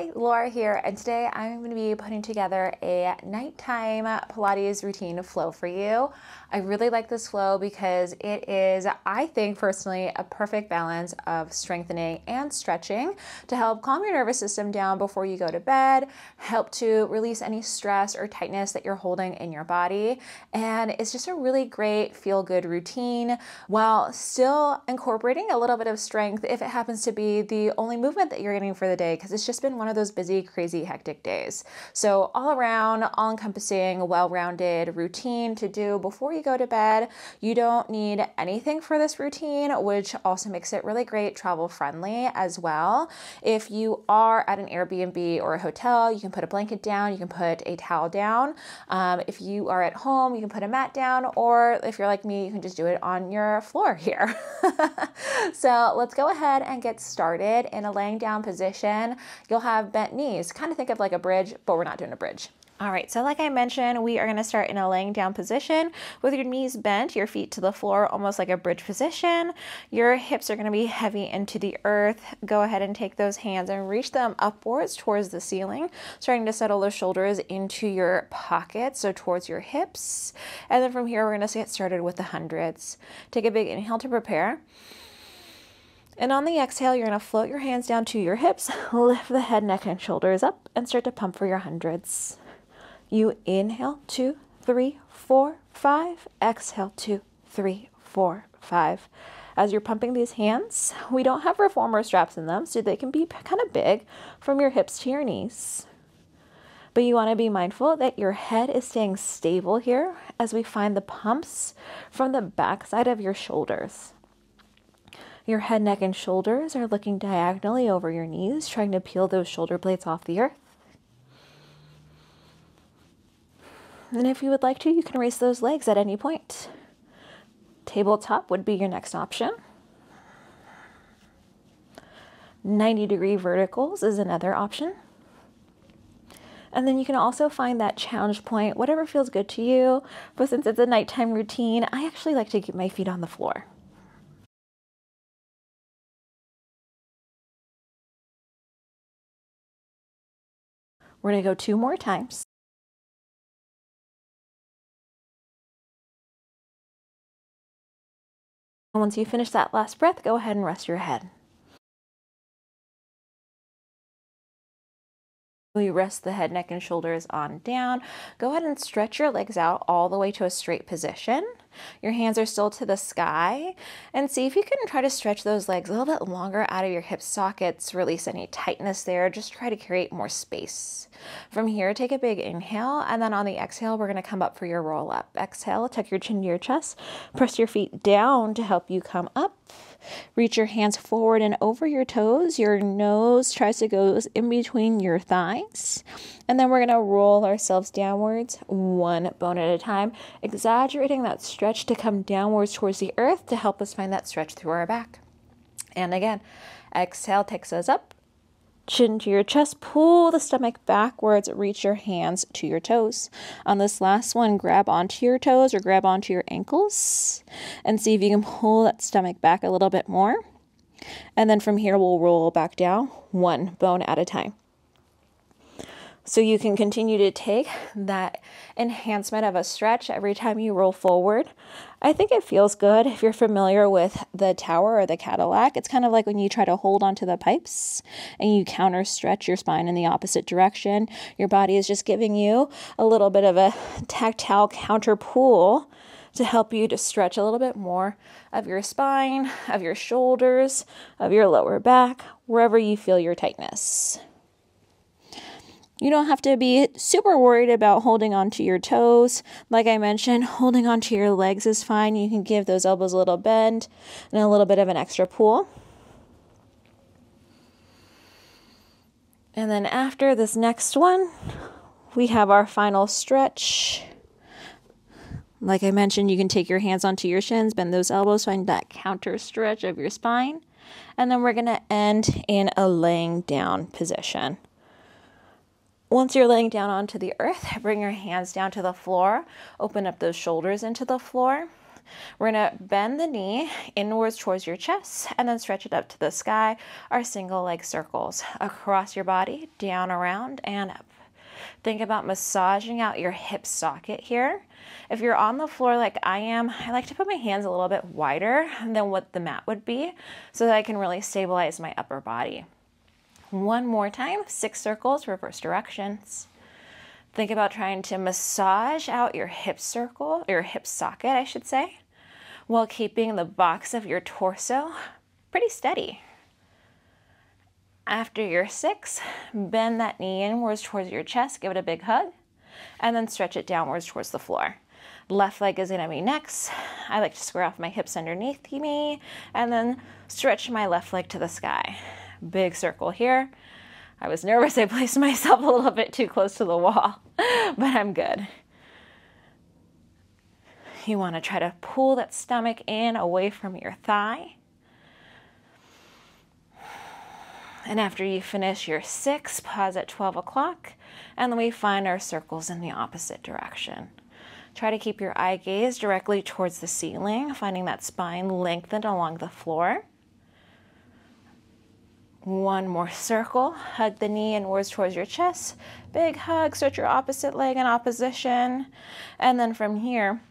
Hey, Laura here, and today I'm going to be putting together a nighttime Pilates routine flow for you. I really like this flow because it is, I think personally, a perfect balance of strengthening and stretching to help calm your nervous system down before you go to bed, help to release any stress or tightness that you're holding in your body, and it's just a really great feel-good routine while still incorporating a little bit of strength if it happens to be the only movement that you're getting for the day, because it's just been one of those busy, crazy, hectic days. So all around, all-encompassing, well-rounded routine to do before you go to bed. You don't need anything for this routine, which also makes it really great travel-friendly as well. If you are at an Airbnb or a hotel, you can put a blanket down, you can put a towel down. If you are at home, you can put a mat down, or if you're like me, you can just do it on your floor here. So let's go ahead and get started in a laying down position. You'll have bent knees. Kind of think of like a bridge, but we're not doing a bridge. All right, so like I mentioned, we are going to start in a laying down position with your knees bent, your feet to the floor, almost like a bridge position. Your hips are going to be heavy into the earth. Go ahead and take those hands and reach them upwards towards the ceiling, starting to settle the shoulders into your pockets, so towards your hips. And then from here, we're going to get started with the hundreds. Take a big inhale to prepare. And on the exhale, you're going to float your hands down to your hips, lift the head, neck, and shoulders up, and start to pump for your hundreds. You inhale, 2, 3, 4, 5. Exhale, 2, 3, 4, 5. As you're pumping these hands, we don't have reformer straps in them, so they can be kind of big from your hips to your knees. But you want to be mindful that your head is staying stable here as we find the pumps from the backside of your shoulders. Your head, neck, and shoulders are looking diagonally over your knees, trying to peel those shoulder blades off the earth. And if you would like to, you can raise those legs at any point. Tabletop would be your next option. 90-degree verticals is another option. And then you can also find that challenge point, whatever feels good to you. But since it's a nighttime routine, I actually like to keep my feet on the floor. We're going to go 2 more times. And once you finish that last breath, go ahead and rest your head. You rest the head, neck, and shoulders on down. Go ahead and stretch your legs out all the way to a straight position. Your hands are still to the sky, and see if you can try to stretch those legs a little bit longer out of your hip sockets, release any tightness there, just try to create more space. From here, take a big inhale, and then on the exhale, we're going to come up for your roll up. Exhale, tuck your chin to your chest, press your feet down to help you come up. Reach your hands forward and over your toes. Your nose tries to go in between your thighs. And then we're going to roll ourselves downwards, one bone at a time, exaggerating that stretch to come downwards towards the earth to help us find that stretch through our back. And again, exhale takes us up. Chin to your chest, pull the stomach backwards, reach your hands to your toes. On this last one, grab onto your toes or grab onto your ankles and see if you can pull that stomach back a little bit more. And then from here, we'll roll back down, one bone at a time. So you can continue to take that enhancement of a stretch every time you roll forward. I think it feels good if you're familiar with the tower or the Cadillac. It's kind of like when you try to hold onto the pipes and you counter stretch your spine in the opposite direction. Your body is just giving you a little bit of a tactile counter pull to help you to stretch a little bit more of your spine, of your shoulders, of your lower back, wherever you feel your tightness. You don't have to be super worried about holding onto your toes. Like I mentioned, holding onto your legs is fine. You can give those elbows a little bend and a little bit of an extra pull. And then after this next one, we have our final stretch. Like I mentioned, you can take your hands onto your shins, bend those elbows, find that counter stretch of your spine. And then we're going to end in a laying down position. Once you're laying down onto the earth, bring your hands down to the floor, open up those shoulders into the floor. We're gonna bend the knee inwards towards your chest and then stretch it up to the sky, our single leg circles across your body, down, around, and up. Think about massaging out your hip socket here. If you're on the floor like I am, I like to put my hands a little bit wider than what the mat would be so that I can really stabilize my upper body. One more time, 6 circles, reverse directions. Think about trying to massage out your hip circle, or your hip socket, I should say, while keeping the box of your torso pretty steady. After your 6, bend that knee inwards towards your chest, give it a big hug, and then stretch it downwards towards the floor. Left leg is gonna be next. I like to square off my hips underneath me, and then stretch my left leg to the sky. Big circle here. I was nervous I placed myself a little bit too close to the wall, but I'm good. You want to try to pull that stomach in away from your thigh. And after you finish your 6, pause at 12 o'clock, and then we find our circles in the opposite direction. Try to keep your eye gaze directly towards the ceiling, finding that spine lengthened along the floor. One more circle, hug the knee inwards towards your chest, big hug, stretch your opposite leg in opposition, and then from here,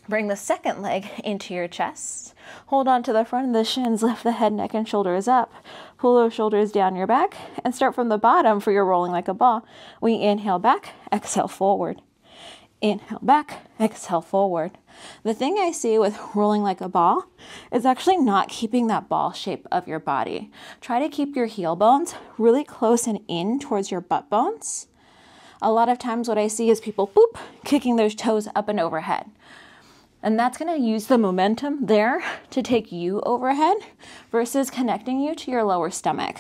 bring the second leg into your chest, hold on to the front of the shins, lift the head, neck, and shoulders up, pull those shoulders down your back, and start from the bottom for your rolling like a ball. We inhale back, exhale forward. Inhale back, exhale forward. The thing I see with rolling like a ball is actually not keeping that ball shape of your body. Try to keep your heel bones really close and in towards your butt bones. A lot of times what I see is people boop, kicking those toes up and overhead. And that's gonna use the momentum there to take you overhead versus connecting you to your lower stomach.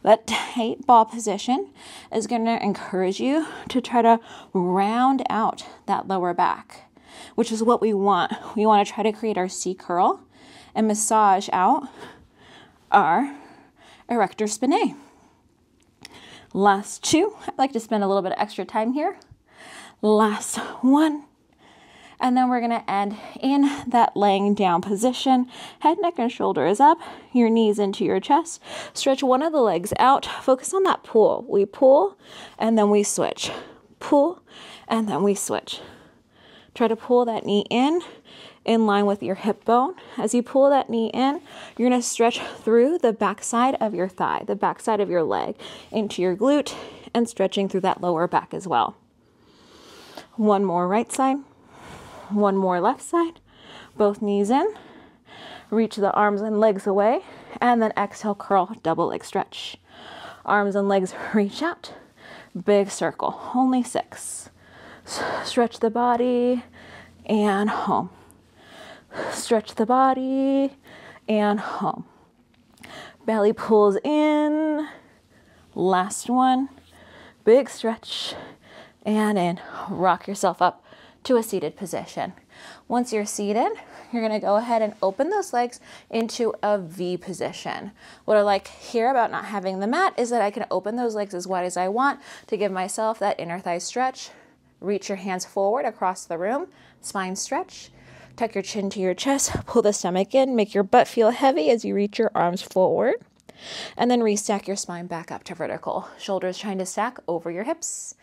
That tight ball position is going to encourage you to try to round out that lower back, which is what we want. We want to try to create our C curl and massage out our erector spinae. Last 2. I'd like to spend a little bit of extra time here. Last 1. And then we're going to end in that laying down position. Head, neck, and shoulders up. Your knees into your chest. Stretch one of the legs out. Focus on that pull. We pull, and then we switch. Pull, and then we switch. Try to pull that knee in line with your hip bone. As you pull that knee in, you're going to stretch through the backside of your thigh, the backside of your leg, into your glute, and stretching through that lower back as well. One more right side. One more left side, both knees in, reach the arms and legs away, and then exhale, curl, double leg stretch. Arms and legs reach out, big circle, only 6. Stretch the body and home. Stretch the body and home. Belly pulls in, last one, big stretch, and in. Rock yourself up to a seated position. Once you're seated, you're going to go ahead and open those legs into a V position. What I like here about not having the mat is that I can open those legs as wide as I want to give myself that inner thigh stretch. Reach your hands forward across the room, spine stretch. Tuck your chin to your chest, pull the stomach in, make your butt feel heavy as you reach your arms forward. And then restack your spine back up to vertical. Shoulders trying to stack over your hips.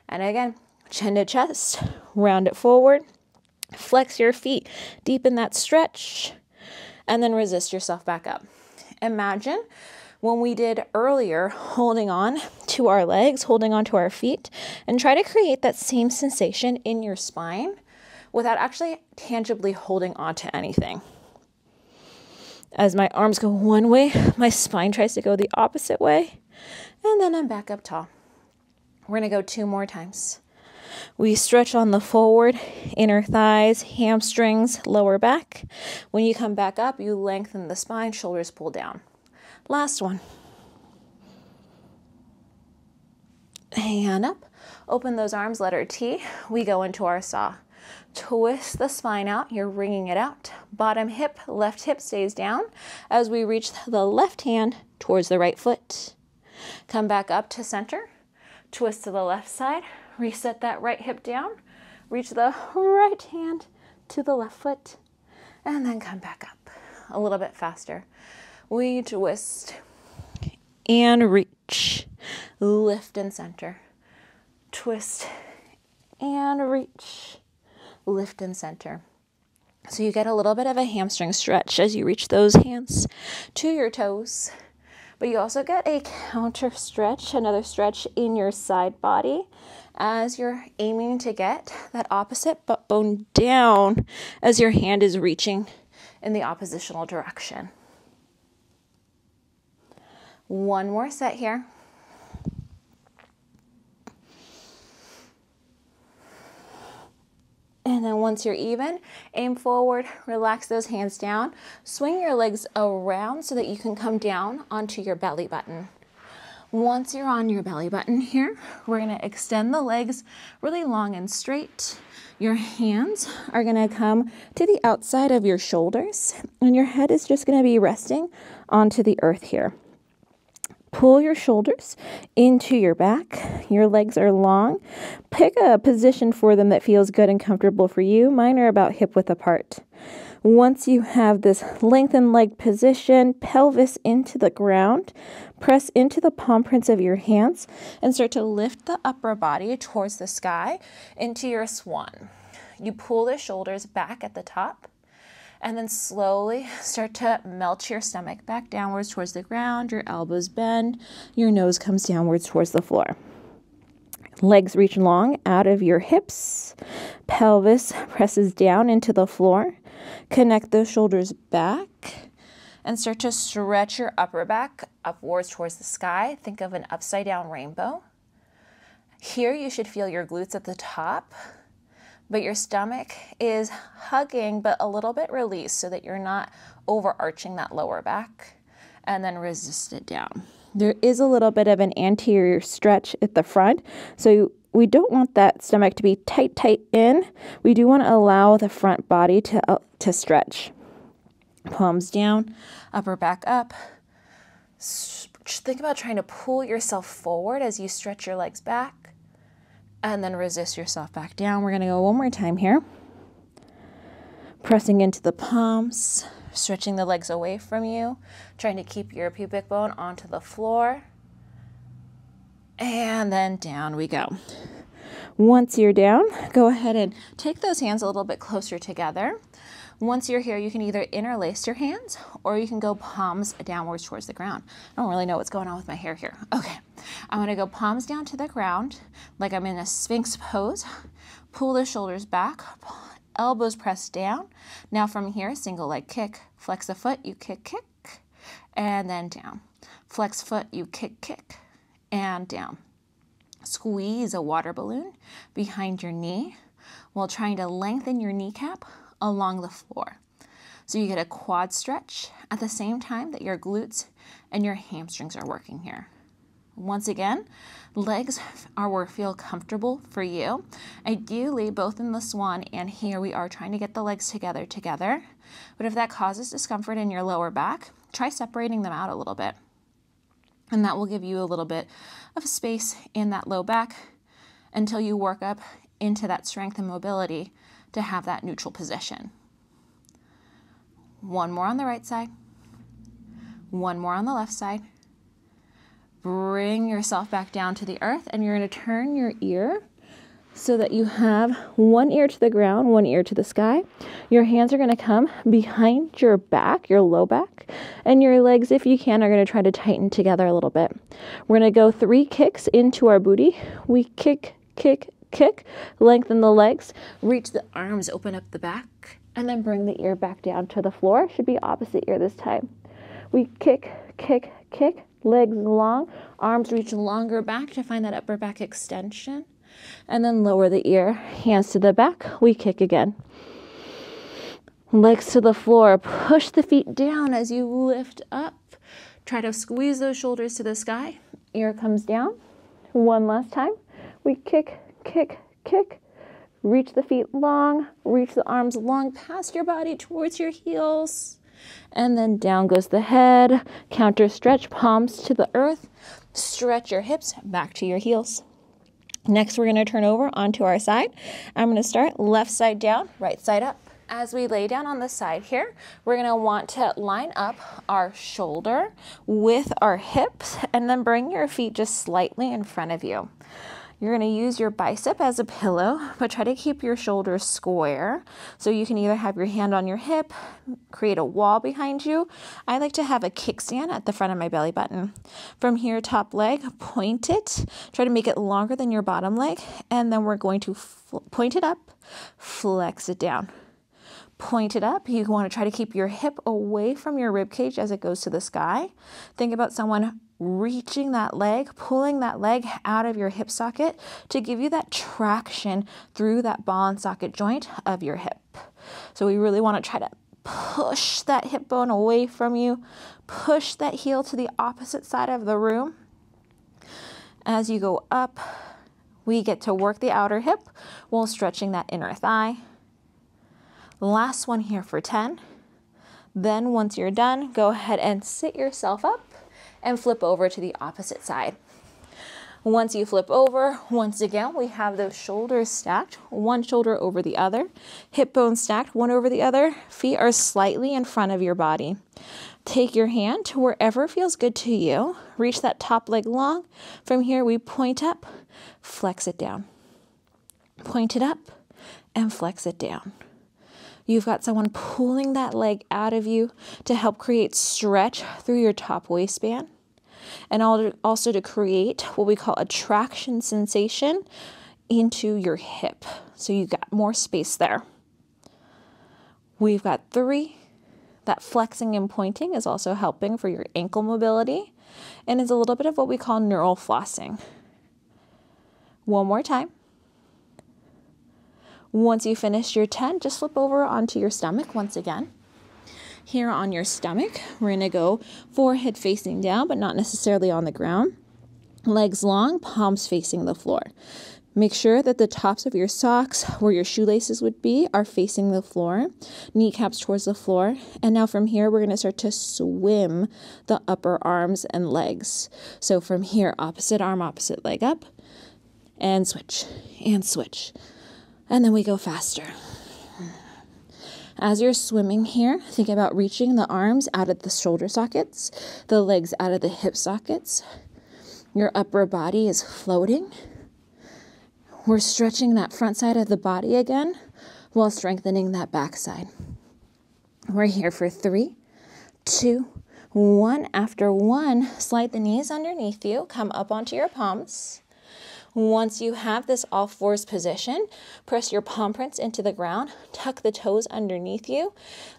And again, chin to chest, round it forward, flex your feet, deepen that stretch, and then resist yourself back up. Imagine when we did earlier, holding on to our legs, holding on to our feet, and try to create that same sensation in your spine without actually tangibly holding on to anything. As my arms go one way, my spine tries to go the opposite way, and then I'm back up tall. We're gonna go 2 more times. We stretch on the forward, inner thighs, hamstrings, lower back. When you come back up, you lengthen the spine, shoulders pull down. Last one. And up. Open those arms, letter T. We go into our saw. Twist the spine out, you're wringing it out. Bottom hip, left hip stays down as we reach the left hand towards the right foot. Come back up to center. Twist to the left side. Reset that right hip down, reach the right hand to the left foot, and then come back up a little bit faster. We twist and reach, lift and center, twist and reach, lift and center. So you get a little bit of a hamstring stretch as you reach those hands to your toes, but you also get a counter stretch, another stretch in your side body as you're aiming to get that opposite butt bone down as your hand is reaching in the oppositional direction. One more set here. And then once you're even, aim forward, relax those hands down, swing your legs around so that you can come down onto your belly button. Once you're on your belly button here, we're going to extend the legs really long and straight. Your hands are going to come to the outside of your shoulders, and your head is just going to be resting onto the earth here. Pull your shoulders into your back. Your legs are long. Pick a position for them that feels good and comfortable for you. Mine are about hip width apart. Once you have this lengthened leg position, pelvis into the ground, press into the palm prints of your hands and start to lift the upper body towards the sky into your swan. You pull the shoulders back at the top, and then slowly start to melt your stomach back downwards towards the ground. Your elbows bend. Your nose comes downwards towards the floor. Legs reach long out of your hips. Pelvis presses down into the floor. Connect those shoulders back and start to stretch your upper back upwards towards the sky. Think of an upside down rainbow. Here you should feel your glutes at the top, but your stomach is hugging but a little bit released so that you're not overarching that lower back, and then resist it down. There is a little bit of an anterior stretch at the front, so we don't want that stomach to be tight in. We do want to allow the front body to stretch. Palms down, upper back up. Think about trying to pull yourself forward as you stretch your legs back, and then resist yourself back down. We're going to go one more time here. Pressing into the palms, stretching the legs away from you, trying to keep your pubic bone onto the floor. And then down we go. Once you're down, go ahead and take those hands a little bit closer together. Once you're here, you can either interlace your hands or you can go palms downwards towards the ground. I don't really know what's going on with my hair here. Okay, I'm going to go palms down to the ground like I'm in a Sphinx pose. Pull the shoulders back, elbows press down. Now from here, single leg kick. Flex a foot, you kick, and then down. Flex foot, you kick, and down. Squeeze a water balloon behind your knee while trying to lengthen your kneecap along the floor. So you get a quad stretch at the same time that your glutes and your hamstrings are working here. Once again, legs are where feel comfortable for you. Ideally, both in the swan and here, we are trying to get the legs together. But if that causes discomfort in your lower back, try separating them out a little bit. And that will give you a little bit of space in that low back until you work up into that strength and mobility to have that neutral position. One more on the right side. One more on the left side. Bring yourself back down to the earth, and you're going to turn your ear so that you have one ear to the ground, one ear to the sky. Your hands are going to come behind your back, your low back, and your legs, if you can, are going to try to tighten together a little bit. We're going to go 3 kicks into our booty. We kick, lengthen the legs, reach the arms, open up the back, and then bring the ear back down to the floor. Should be opposite ear this time. We kick, legs long, arms reach longer back to find that upper back extension, and then lower the ear, hands to the back, we kick again. Legs to the floor, push the feet down as you lift up. Try to squeeze those shoulders to the sky, ear comes down. One last time, we kick, reach the feet long, reach the arms long past your body towards your heels. And then down goes the head, counter stretch, palms to the earth, stretch your hips back to your heels. Next, we're going to turn over onto our side. I'm going to start left side down, right side up. As we lay down on the side here, we're gonna want to line up our shoulder with our hips and then bring your feet just slightly in front of you. You're gonna use your bicep as a pillow, but try to keep your shoulders square. So you can either have your hand on your hip, create a wall behind you. I like to have a kickstand at the front of my belly button. From here, top leg, point it. Try to make it longer than your bottom leg. And then we're going to point it up, flex it down. Point it up. You want to try to keep your hip away from your rib cage as it goes to the sky. Think about someone reaching that leg, pulling that leg out of your hip socket to give you that traction through that ball and socket joint of your hip. So we really want to try to push that hip bone away from you, push that heel to the opposite side of the room. As you go up, we get to work the outer hip while stretching that inner thigh. Last one here for 10. Then once you're done, go ahead and sit yourself up and flip over to the opposite side. Once you flip over, once again, we have those shoulders stacked, one shoulder over the other, hip bones stacked, one over the other, feet are slightly in front of your body. Take your hand to wherever feels good to you, reach that top leg long. From here, we point up, flex it down. Point it up and flex it down. You've got someone pulling that leg out of you to help create stretch through your top waistband, and also to create what we call a traction sensation into your hip. So you've got more space there. We've got 3. That flexing and pointing is also helping for your ankle mobility, and is a little bit of what we call neural flossing. One more time. Once you finish your 10, just flip over onto your stomach once again. Here on your stomach, we're going to go forehead facing down, but not necessarily on the ground. Legs long, palms facing the floor. Make sure that the tops of your socks, where your shoelaces would be, are facing the floor. Kneecaps towards the floor. And now from here, we're going to start to swim the upper arms and legs. So from here, opposite arm, opposite leg up, and switch, and switch. And then we go faster. As you're swimming here, think about reaching the arms out of the shoulder sockets, the legs out of the hip sockets. Your upper body is floating. We're stretching that front side of the body again while strengthening that back side. We're here for 3, 2, 1. After 1, slide the knees underneath you, come up onto your palms. Once you have this all fours position, press your palm prints into the ground, tuck the toes underneath you,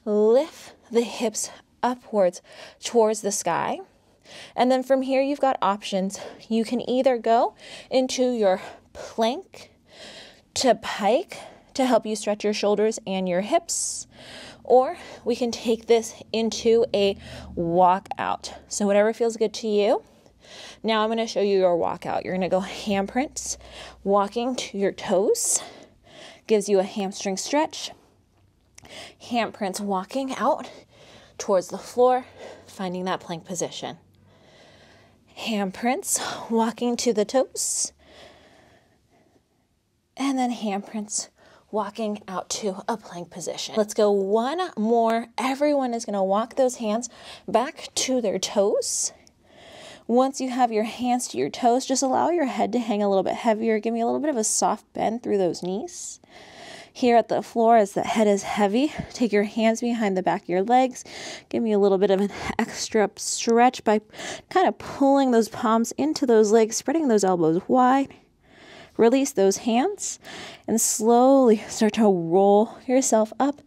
lift the hips upwards towards the sky. And then from here, you've got options. You can either go into your plank to pike to help you stretch your shoulders and your hips, or we can take this into a walkout. So whatever feels good to you. Now I'm going to show you your walkout. You're going to go handprints, walking to your toes, gives you a hamstring stretch. Handprints walking out towards the floor, finding that plank position. Handprints walking to the toes, and then handprints walking out to a plank position. Let's go one more. Everyone is going to walk those hands back to their toes. Once you have your hands to your toes, just allow your head to hang a little bit heavier. Give me a little bit of a soft bend through those knees. Here at the floor, as the head is heavy, take your hands behind the back of your legs. Give me a little bit of an extra stretch by kind of pulling those palms into those legs, spreading those elbows wide. Release those hands and slowly start to roll yourself up,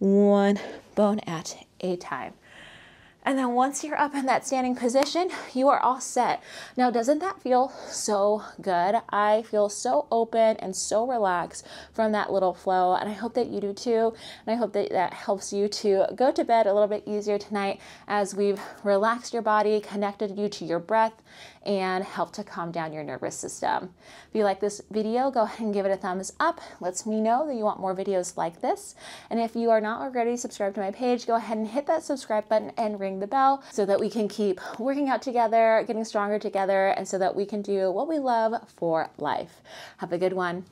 one bone at a time. And then once you're up in that standing position, you are all set. Now, doesn't that feel so good? I feel so open and so relaxed from that little flow, and I hope that you do too. And I hope that that helps you to go to bed a little bit easier tonight as we've relaxed your body, connected you to your breath, and helped to calm down your nervous system. If you like this video, go ahead and give it a thumbs up. Lets me know that you want more videos like this. And if you are not already subscribed to my page, go ahead and hit that subscribe button and ring the bell so that we can keep working out together, getting stronger together, and so that we can do what we love for life. Have a good one.